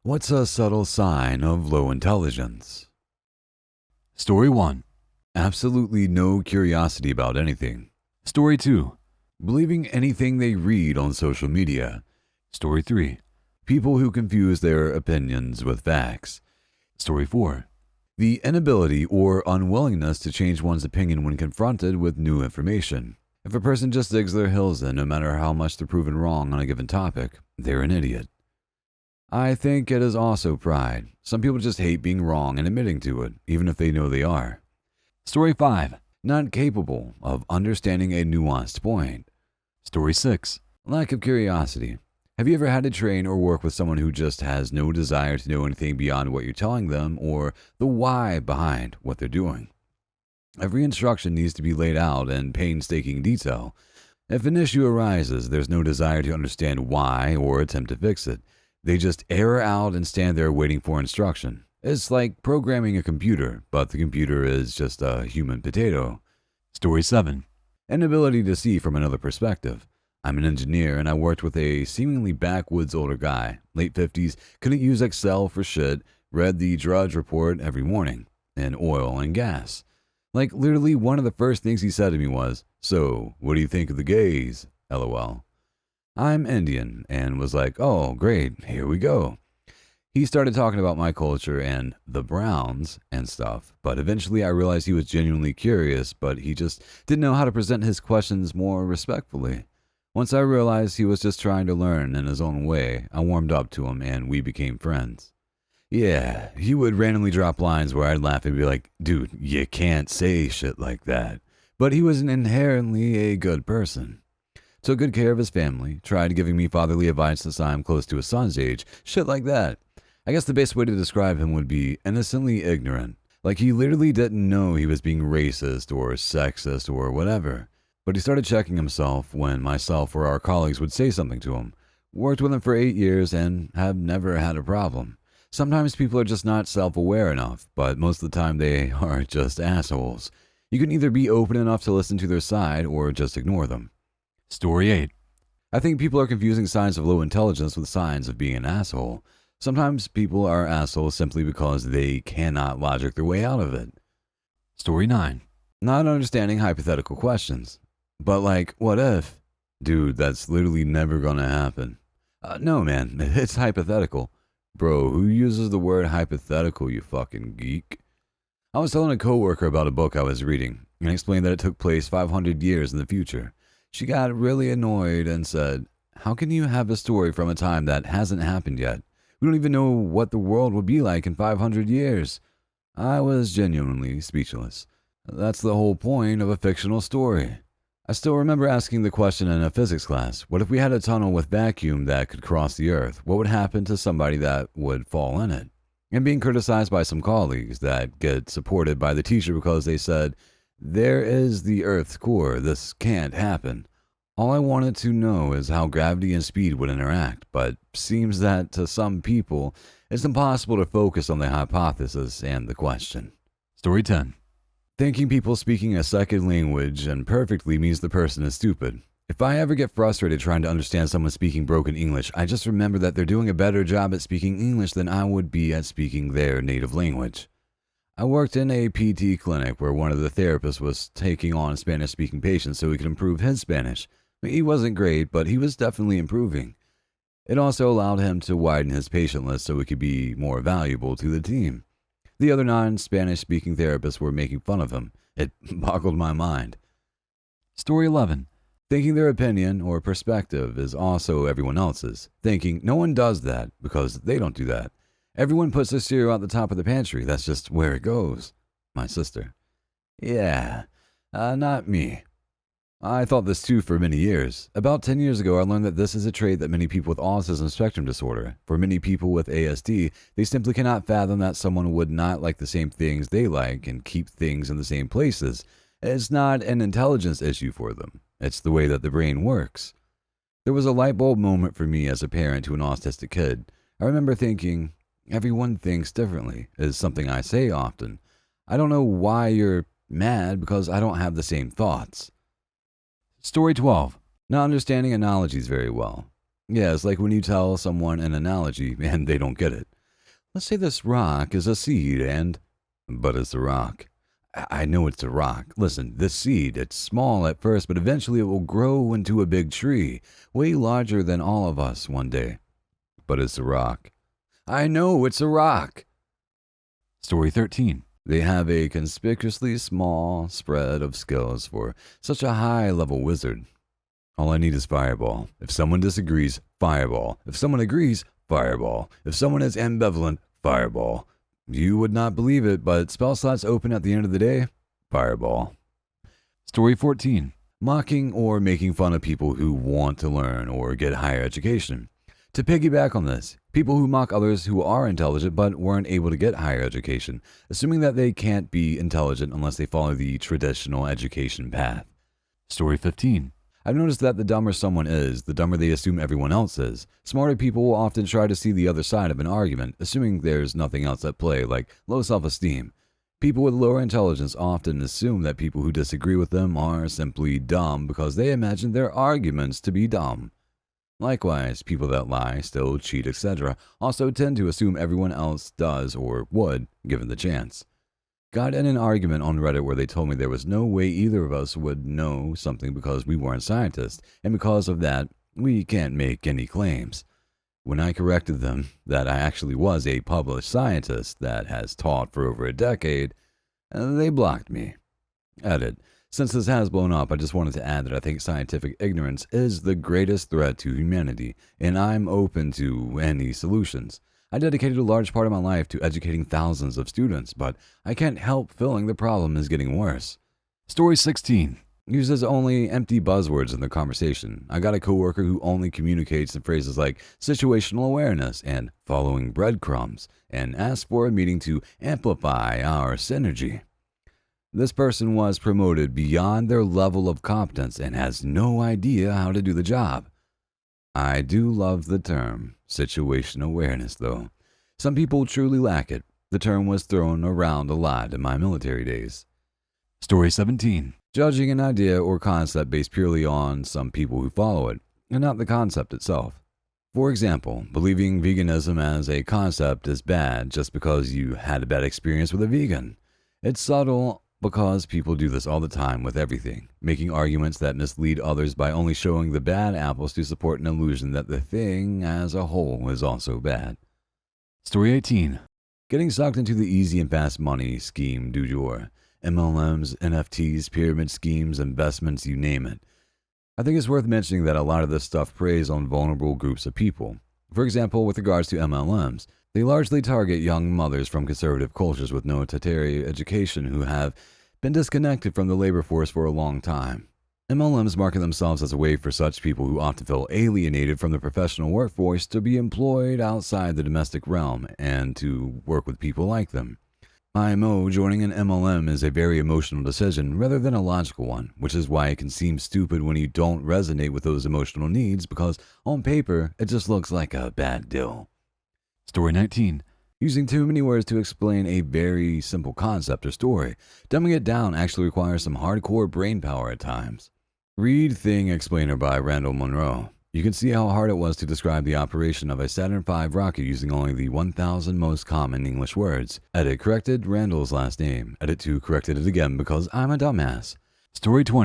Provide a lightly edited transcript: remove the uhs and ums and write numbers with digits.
What's a subtle sign of low intelligence? Story 1. Absolutely no curiosity about anything. Story 2. Believing anything they read on social media. Story 3. People who confuse their opinions with facts. Story 4. The inability or unwillingness to change one's opinion when confronted with new information. If a person just digs their heels in, no matter how much they're proven wrong on a given topic, they're an idiot. I think it is also pride. Some people just hate being wrong and admitting to it, even if they know they are. Story 5. Not capable of understanding a nuanced point. Story 6. Lack of curiosity. Have you ever had to train or work with someone who just has no desire to know anything beyond what you're telling them or the why behind what they're doing? Every instruction needs to be laid out in painstaking detail. If an issue arises, there's no desire to understand why or attempt to fix it. They just err out and stand there waiting for instruction. It's like programming a computer, but the computer is just a human potato. Story 7. Inability to see from another perspective. I'm an engineer and I worked with a seemingly backwoods older guy, late 50s, couldn't use Excel for shit, read the Drudge Report every morning, in oil and gas. Like literally one of the first things he said to me was, "So, what do you think of the gays? LOL. I'm Indian, and was like, oh, great, here we go. He started talking about my culture and the Browns and stuff, but eventually I realized he was genuinely curious, but he just didn't know how to present his questions more respectfully. Once I realized he was just trying to learn in his own way, I warmed up to him and we became friends. Yeah, he would randomly drop lines where I'd laugh and be like, dude, you can't say shit like that. But he was inherently a good person. Took good care of his family, tried giving me fatherly advice since I'm close to his son's age, shit like that. I guess the best way to describe him would be innocently ignorant. Like he literally didn't know he was being racist or sexist or whatever. But he started checking himself when myself or our colleagues would say something to him. Worked with him for 8 years and have never had a problem. Sometimes people are just not self-aware enough, but most of the time they are just assholes. You can either be open enough to listen to their side or just ignore them. Story 8. I think people are confusing signs of low intelligence with signs of being an asshole. Sometimes people are assholes simply because they cannot logic their way out of it. Story 9. Not understanding hypothetical questions. But like, what if? Dude, that's literally never gonna happen. No, man, it's hypothetical. Bro, who uses the word hypothetical, you fucking geek? I was telling a coworker about a book I was reading and explained that it took place 500 years in the future. She got really annoyed and said, how can you have a story from a time that hasn't happened yet? We don't even know what the world will be like in 500 years. I was genuinely speechless. That's the whole point of a fictional story. I still remember asking the question in a physics class, what if we had a tunnel with vacuum that could cross the earth? What would happen to somebody that would fall in it? And being criticized by some colleagues that get supported by the teacher because they said, there is the Earth's core, this can't happen. All I wanted to know is how gravity and speed would interact, but seems that to some people, it's impossible to focus on the hypothesis and the question. Story 10. Thinking people speaking a second language and perfectly means the person is stupid. If I ever get frustrated trying to understand someone speaking broken English, I just remember that they're doing a better job at speaking English than I would be at speaking their native language. I worked in a PT clinic where one of the therapists was taking on Spanish-speaking patients so he could improve his Spanish. He wasn't great, but he was definitely improving. It also allowed him to widen his patient list so he could be more valuable to the team. The other non-Spanish-speaking therapists were making fun of him. It boggled my mind. Story 11. Thinking their opinion or perspective is also everyone else's. Thinking no one does that because they don't do that. Everyone puts their cereal at the top of the pantry. That's just where it goes. My sister. Yeah, not me. I thought this too for many years. About 10 years ago, I learned that this is a trait that many people with autism spectrum disorder. For many people with ASD, they simply cannot fathom that someone would not like the same things they like and keep things in the same places. It's not an intelligence issue for them. It's the way that the brain works. There was a light bulb moment for me as a parent to an autistic kid. I remember thinking, everyone thinks differently, is something I say often. I don't know why you're mad because I don't have the same thoughts. Story 12. Not understanding analogies very well. Yeah, it's like when you tell someone an analogy and they don't get it. Let's say this rock is a seed and... But it's a rock. I know it's a rock. Listen, this seed, it's small at first, but eventually it will grow into a big tree, way larger than all of us one day. But it's a rock. I know it's a rock. Story 13. They have a conspicuously small spread of skills for such a high-level wizard. All I need is fireball. If someone disagrees, fireball. If someone agrees, fireball. If someone is ambivalent, fireball. You would not believe it, but spell slots open at the end of the day, fireball. Story 14. Mocking or making fun of people who want to learn or get higher education. To piggyback on this, people who mock others who are intelligent but weren't able to get higher education, assuming that they can't be intelligent unless they follow the traditional education path. Story 15. I've noticed that the dumber someone is, the dumber they assume everyone else is. Smarter people will often try to see the other side of an argument, assuming there's nothing else at play, like low self-esteem. People with lower intelligence often assume that people who disagree with them are simply dumb because they imagine their arguments to be dumb. Likewise, people that lie, steal, cheat, etc. also tend to assume everyone else does or would, given the chance. Got in an argument on Reddit where they told me there was no way either of us would know something because we weren't scientists, and because of that, we can't make any claims. When I corrected them that I actually was a published scientist that has taught for over a decade, they blocked me. Edit. Since this has blown up, I just wanted to add that I think scientific ignorance is the greatest threat to humanity, and I'm open to any solutions. I dedicated a large part of my life to educating thousands of students, but I can't help feeling the problem is getting worse. Story 16. Uses only empty buzzwords in the conversation. I got a coworker who only communicates in phrases like situational awareness and following breadcrumbs, and asks for a meeting to amplify our synergy. This person was promoted beyond their level of competence and has no idea how to do the job. I do love the term situational awareness, though. Some people truly lack it. The term was thrown around a lot in my military days. Story 17. Judging an idea or concept based purely on some people who follow it, and not the concept itself. For example, believing veganism as a concept is bad just because you had a bad experience with a vegan. It's subtle because people do this all the time with everything, making arguments that mislead others by only showing the bad apples to support an illusion that the thing as a whole is also bad. Story 18. Getting sucked into the easy and fast money scheme du jour. MLMs, NFTs, pyramid schemes, investments, you name it. I think it's worth mentioning that a lot of this stuff preys on vulnerable groups of people. For example, with regards to MLMs, they largely target young mothers from conservative cultures with no tertiary education who have been disconnected from the labor force for a long time. MLMs market themselves as a way for such people who often feel alienated from the professional workforce to be employed outside the domestic realm and to work with people like them. IMO joining an MLM is a very emotional decision rather than a logical one, which is why it can seem stupid when you don't resonate with those emotional needs because on paper it just looks like a bad deal. Story 19. Using too many words to explain a very simple concept or story. Dumbing it down actually requires some hardcore brain power at times. Read Thing Explainer by Randall Munroe. You can see how hard it was to describe the operation of a Saturn V rocket using only the 1,000 most common English words. Edit corrected Randall's last name. Edit 2 corrected it again because I'm a dumbass. Story 20.